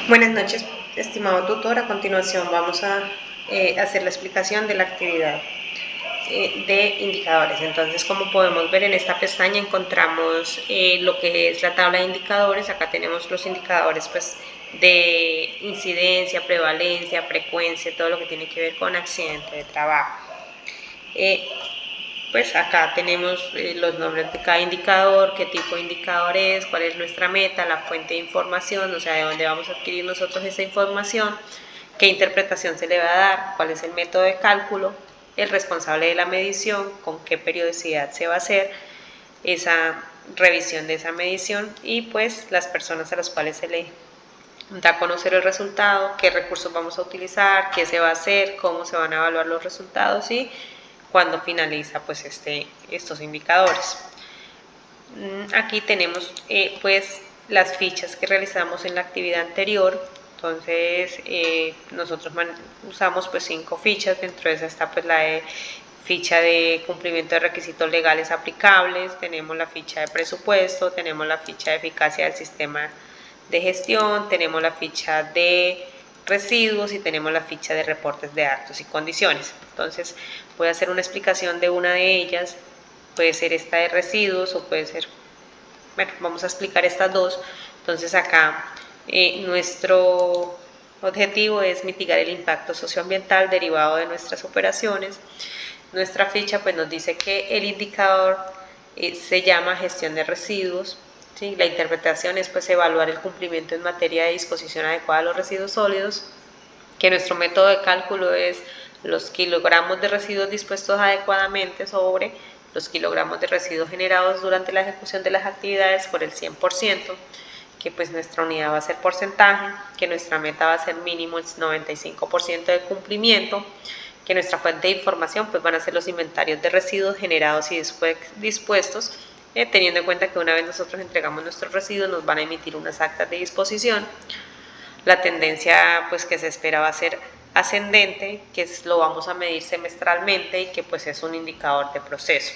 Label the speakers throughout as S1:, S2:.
S1: Buenas noches, estimado tutor. A continuación vamos a hacer la explicación de la actividad de indicadores. Entonces, como podemos ver en esta pestaña encontramos lo que es la tabla de indicadores. Acá tenemos los indicadores pues, de incidencia, prevalencia, frecuencia, todo lo que tiene que ver con accidente de trabajo. Pues acá tenemos los nombres de cada indicador, qué tipo de indicador es, cuál es nuestra meta, la fuente de información, o sea, de dónde vamos a adquirir nosotros esa información, qué interpretación se le va a dar, cuál es el método de cálculo, el responsable de la medición, con qué periodicidad se va a hacer esa revisión de esa medición y pues las personas a las cuales se le da a conocer el resultado, qué recursos vamos a utilizar, qué se va a hacer, cómo se van a evaluar los resultados y cuando finaliza pues estos indicadores. Aquí tenemos pues las fichas que realizamos en la actividad anterior. Entonces nosotros usamos pues 5 fichas. Dentro de esa está pues la de ficha de cumplimiento de requisitos legales aplicables, tenemos la ficha de presupuesto, tenemos la ficha de eficacia del sistema de gestión, tenemos la ficha de residuos y tenemos la ficha de reportes de actos y condiciones. Entonces voy a hacer una explicación de una de ellas, puede ser esta de residuos o puede ser, bueno, vamos a explicar estas dos. Entonces acá nuestro objetivo es mitigar el impacto socioambiental derivado de nuestras operaciones. Nuestra ficha pues nos dice que el indicador se llama gestión de residuos. ¿Sí? La interpretación es pues evaluar el cumplimiento en materia de disposición adecuada de los residuos sólidos, que nuestro método de cálculo es los kilogramos de residuos dispuestos adecuadamente sobre los kilogramos de residuos generados durante la ejecución de las actividades por el 100%, que pues nuestra unidad va a ser porcentaje, que nuestra meta va a ser mínimo el 95% de cumplimiento, que nuestra fuente de información pues van a ser los inventarios de residuos generados y dispuestos, teniendo en cuenta que una vez nosotros entregamos nuestros residuos nos van a emitir unas actas de disposición. La tendencia pues que se espera va a ser ascendente, que lo vamos a medir semestralmente y que pues es un indicador de proceso.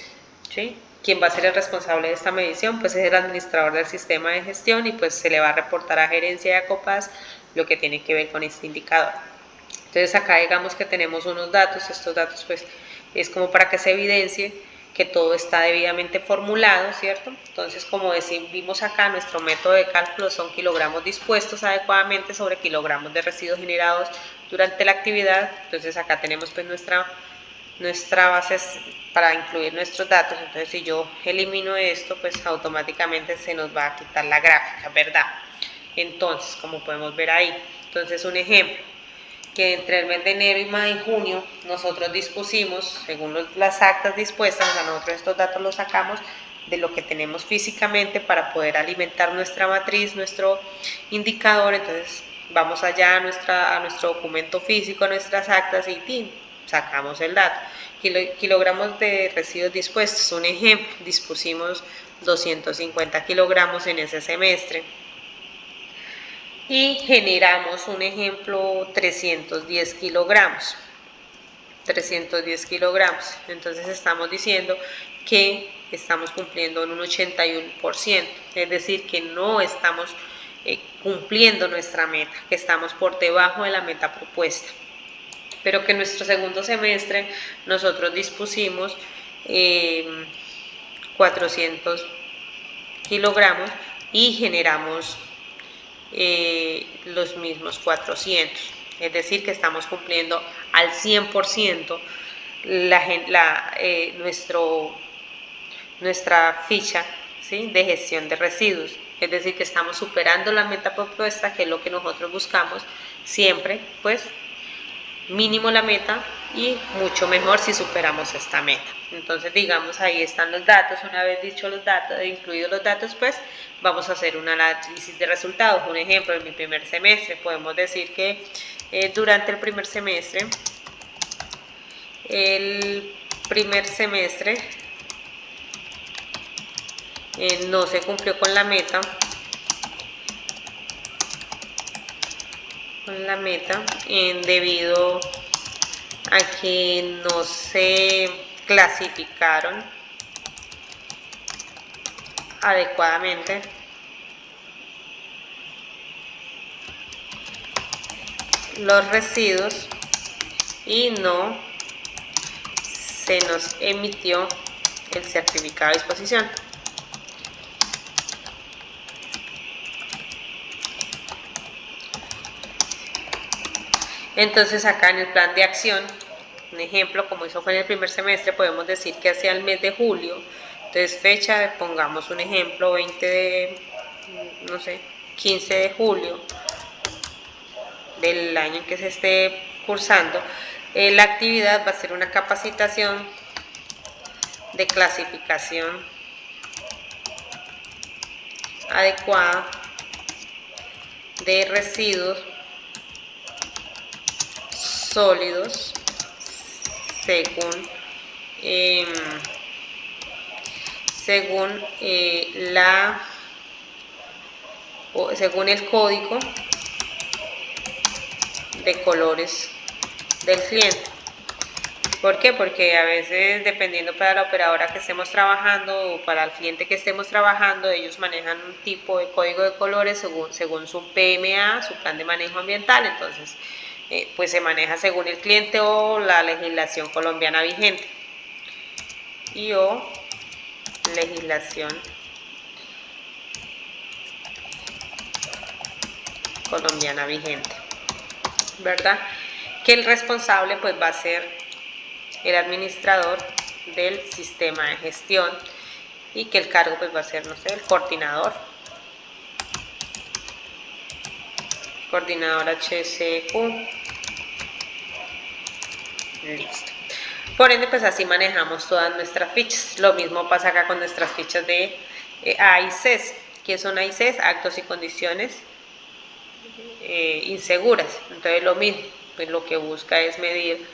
S1: ¿Sí? ¿Quién va a ser el responsable de esta medición? Pues es el administrador del sistema de gestión y pues se le va a reportar a gerencia y a COPAS lo que tiene que ver con este indicador. Entonces acá digamos que tenemos unos datos, estos datos pues es como para que se evidencie que todo está debidamente formulado, ¿cierto? Entonces, como vimos acá, nuestro método de cálculo son kilogramos dispuestos adecuadamente sobre kilogramos de residuos generados durante la actividad. Entonces acá tenemos pues nuestra base para incluir nuestros datos. Entonces si yo elimino esto, pues automáticamente se nos va a quitar la gráfica, ¿verdad? Entonces, como podemos ver ahí, entonces un ejemplo, que entre el mes de enero y mayo y junio nosotros dispusimos, según las actas dispuestas, o sea, nosotros estos datos los sacamos de lo que tenemos físicamente para poder alimentar nuestra matriz, nuestro indicador. Entonces vamos allá a nuestro documento físico, a nuestras actas y ¡tin! Sacamos el dato. Kilogramos de residuos dispuestos, un ejemplo, dispusimos 250 kilogramos en ese semestre y generamos un ejemplo 310 kilogramos. 310 kilogramos. Entonces estamos diciendo que estamos cumpliendo en un 81%, es decir, que no estamos cumpliendo nuestra meta, que estamos por debajo de la meta propuesta. Pero que en nuestro segundo semestre nosotros dispusimos 400 kilogramos y generamos los mismos 400, es decir que estamos cumpliendo al 100% nuestra ficha, ¿sí?, de gestión de residuos, es decir que estamos superando la meta propuesta, que es lo que nosotros buscamos siempre, pues mínimo la meta y mucho mejor si superamos esta meta. Entonces digamos ahí están los datos. Una vez dicho los datos, incluidos los datos, pues vamos a hacer un análisis de resultados. Un ejemplo, en mi primer semestre podemos decir que durante el primer semestre no se cumplió con la meta debido a que no se clasificaron adecuadamente los residuos y no se nos emitió el certificado de disposición. Entonces acá en el plan de acción, un ejemplo, como eso fue en el primer semestre, podemos decir que hacia el mes de julio, entonces fecha, pongamos un ejemplo, 20 de, no sé, 15 de julio del año en que se esté cursando, la actividad va a ser una capacitación de clasificación adecuada de residuos sólidos según según el código de colores del cliente. ¿Por qué? Porque a veces, dependiendo para la operadora que estemos trabajando o para el cliente que estemos trabajando, ellos manejan un tipo de código de colores según su PMA, su plan de manejo ambiental. Entonces, pues se maneja según el cliente o la legislación colombiana vigente o legislación colombiana vigente, ¿verdad? Que el responsable pues va a ser el administrador del sistema de gestión y que el cargo pues va a ser, no sé, el coordinador HSQ. Listo. Por ende, pues así manejamos todas nuestras fichas. Lo mismo pasa acá con nuestras fichas de AICs. ¿Qué son AICs? Actos y condiciones inseguras. Entonces lo mismo, pues lo que busca es medir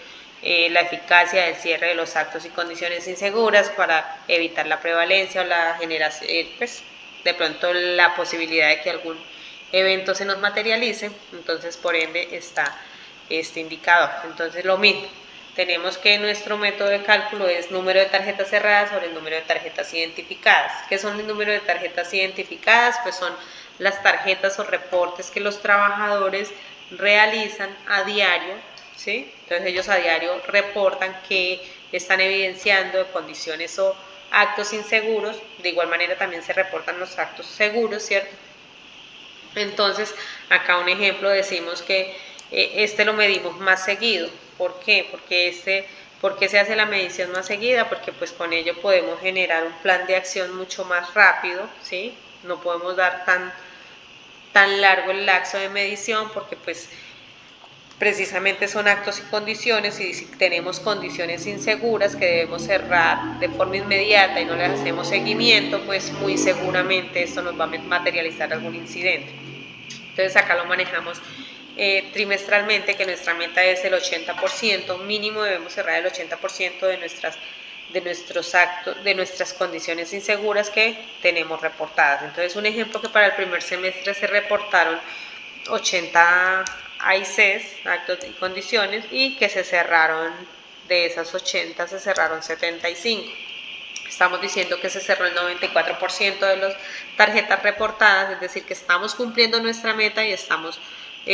S1: la eficacia del cierre de los actos y condiciones inseguras para evitar la prevalencia o la generación, pues de pronto la posibilidad de que algún evento se nos materialice. Entonces por ende está este indicador. Entonces lo mismo, tenemos que nuestro método de cálculo es número de tarjetas cerradas sobre el número de tarjetas identificadas. ¿Qué son el número de tarjetas identificadas? Pues son las tarjetas o reportes que los trabajadores realizan a diario, ¿sí? Entonces ellos a diario reportan que están evidenciando condiciones o actos inseguros. De igual manera también se reportan los actos seguros, ¿cierto? Entonces acá un ejemplo, decimos que este lo medimos más seguido. ¿Por qué? ¿Por qué se hace la medición más seguida? Porque pues con ello podemos generar un plan de acción mucho más rápido, ¿sí? No podemos dar tan largo el lapso de medición porque pues precisamente son actos y condiciones, y si tenemos condiciones inseguras que debemos cerrar de forma inmediata y no les hacemos seguimiento, pues muy seguramente esto nos va a materializar algún incidente. Entonces acá lo manejamos trimestralmente, que nuestra meta es el 80%, mínimo debemos cerrar el 80% de nuestras condiciones inseguras que tenemos reportadas. Entonces un ejemplo, que para el primer semestre se reportaron 80 AICs, actos y condiciones, y que se cerraron, de esas 80 se cerraron 75. Estamos diciendo que se cerró el 94% de las tarjetas reportadas, es decir, que estamos cumpliendo nuestra meta y estamos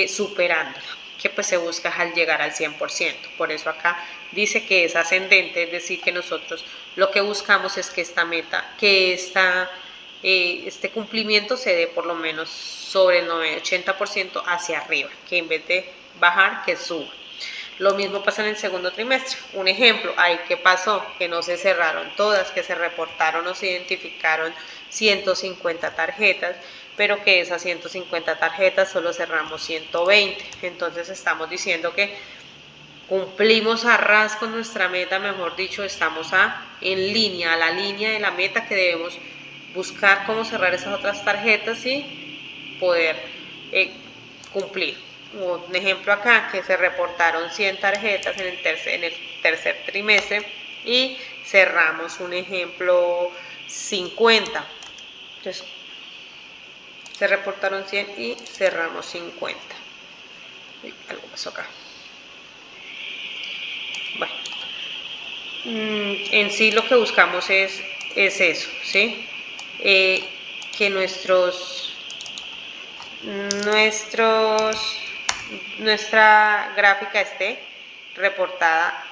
S1: superándola, que pues se busca al llegar al 100%. Por eso acá dice que es ascendente, es decir, que nosotros lo que buscamos es que esta meta, que este cumplimiento se dé por lo menos sobre el 80% hacia arriba, que en vez de bajar, que suba. Lo mismo pasa en el segundo trimestre. Un ejemplo, ahí ¿qué pasó? Que no se cerraron todas, que se reportaron o se identificaron 150 tarjetas, pero que esas 150 tarjetas solo cerramos 120. Entonces estamos diciendo que cumplimos a ras con nuestra meta, mejor dicho, estamos en línea, a la línea de la meta, que debemos buscar cómo cerrar esas otras tarjetas y poder cumplir. Un ejemplo acá, que se reportaron 100 tarjetas en el tercer trimestre y cerramos, un ejemplo, 50. Entonces, se reportaron 100 y cerramos 50. Algo pasó acá. Bueno, en sí lo que buscamos es eso, ¿sí? Que nuestros nuestra gráfica esté reportada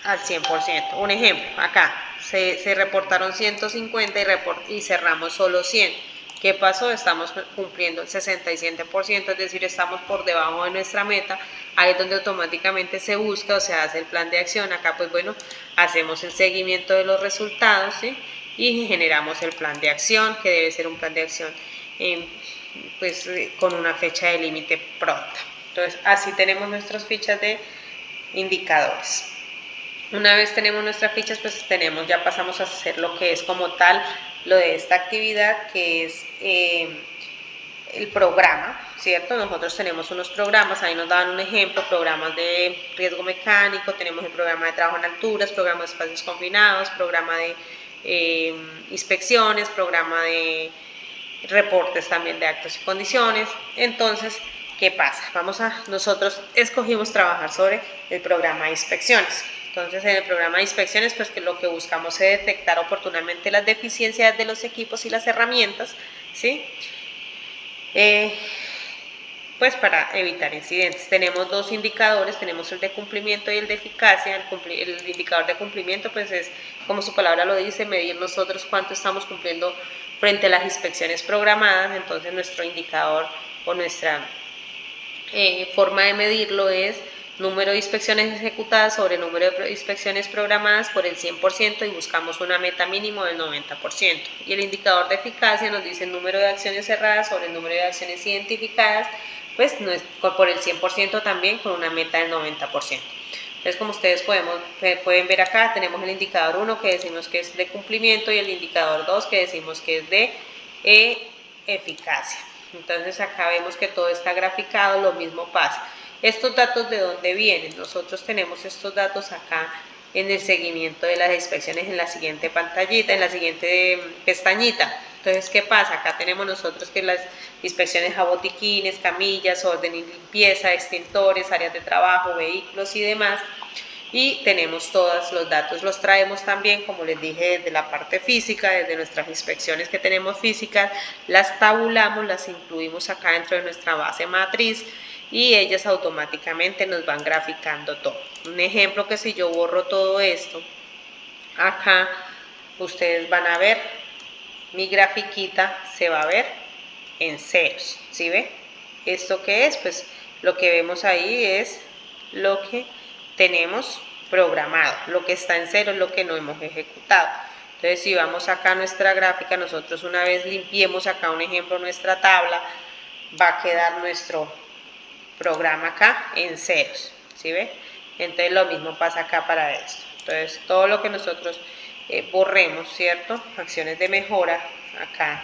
S1: al 100%. Un ejemplo, acá se reportaron 150 y cerramos solo 100. ¿Qué pasó? Estamos cumpliendo el 67%, es decir, estamos por debajo de nuestra meta. Ahí es donde automáticamente se busca o se hace el plan de acción. Acá pues bueno, hacemos el seguimiento de los resultados, ¿sí? Y generamos el plan de acción, que debe ser un plan de acción pues con una fecha de límite pronta. Entonces así tenemos nuestras fichas de indicadores. Una vez tenemos nuestras fichas, pues ya pasamos a hacer lo que es como tal lo de esta actividad, que es el programa, ¿cierto? Nosotros tenemos unos programas, ahí nos dan un ejemplo, programas de riesgo mecánico, tenemos el programa de trabajo en alturas, programa de espacios confinados, programa de inspecciones, programa de reportes también de actos y condiciones. Entonces, ¿qué pasa? Nosotros escogimos trabajar sobre el programa de inspecciones. Entonces, en el programa de inspecciones, pues que lo que buscamos es detectar oportunamente las deficiencias de los equipos y las herramientas, ¿sí? Pues para evitar incidentes. Tenemos dos indicadores, tenemos el de cumplimiento y el de eficacia. El indicador de cumplimiento, pues es, como su palabra lo dice, medir nosotros cuánto estamos cumpliendo frente a las inspecciones programadas. Entonces nuestro indicador o nuestra forma de medirlo es número de inspecciones ejecutadas sobre el número de inspecciones programadas por el 100% y buscamos una meta mínimo del 90%. Y el indicador de eficacia nos dice el número de acciones cerradas sobre el número de acciones identificadas, pues no es por el 100% también con una meta del 90%. Entonces, como ustedes pueden ver acá, tenemos el indicador 1 que decimos que es de cumplimiento y el indicador 2 que decimos que es de eficacia. Entonces acá vemos que todo está graficado, lo mismo pasa. ¿Estos datos de dónde vienen? Nosotros tenemos estos datos acá en el seguimiento de las inspecciones en la siguiente pantallita, en la siguiente pestañita. Entonces, ¿qué pasa? Acá tenemos nosotros que las inspecciones a botiquines, camillas, orden y limpieza, extintores, áreas de trabajo, vehículos y demás. Y tenemos todos los datos, los traemos también, como les dije, desde la parte física, desde nuestras inspecciones que tenemos físicas, las tabulamos, las incluimos acá dentro de nuestra base matriz y ellas automáticamente nos van graficando todo. Un ejemplo que si yo borro todo esto, acá ustedes van a ver, mi grafiquita se va a ver en ceros, ¿sí ve? ¿Esto qué es? Pues lo que vemos ahí es lo que tenemos programado, lo que está en cero es lo que no hemos ejecutado. Entonces, si vamos acá a nuestra gráfica, nosotros una vez limpiemos acá un ejemplo, nuestra tabla, va a quedar nuestro programa acá en ceros, ¿sí ve? Entonces, lo mismo pasa acá para esto. Entonces, todo lo que nosotros borremos, ¿cierto? Acciones de mejora, acá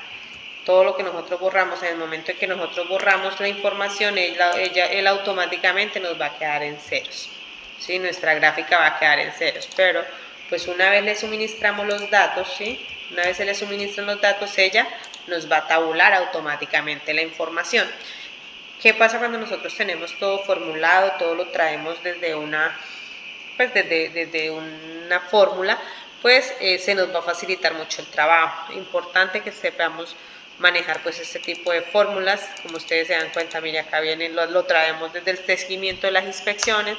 S1: todo lo que nosotros borramos, en el momento en que nosotros borramos la información, él automáticamente nos va a quedar en ceros. ¿Sí? Nuestra gráfica va a quedar en ceros, pero pues una vez le suministramos los datos, ¿sí? Una vez se le suministran los datos, ella nos va a tabular automáticamente la información. ¿Qué pasa cuando nosotros tenemos todo formulado, todo lo traemos desde una, pues desde una fórmula? Pues se nos va a facilitar mucho el trabajo. Importante que sepamos manejar pues este tipo de fórmulas. Como ustedes se dan cuenta, mire, acá viene, lo traemos desde el seguimiento de las inspecciones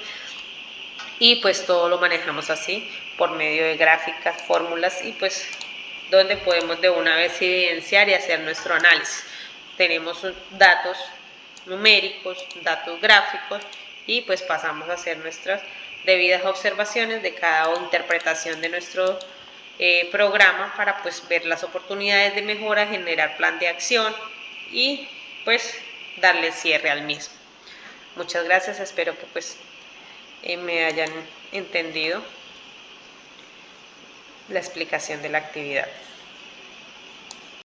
S1: y pues todo lo manejamos así por medio de gráficas, fórmulas y pues donde podemos de una vez evidenciar y hacer nuestro análisis. Tenemos datos numéricos, datos gráficos y pues pasamos a hacer nuestras debidas observaciones de cada interpretación de nuestro programa para pues ver las oportunidades de mejora, generar plan de acción y pues darle cierre al mismo. Muchas gracias, espero que pues me hayan entendido la explicación de la actividad.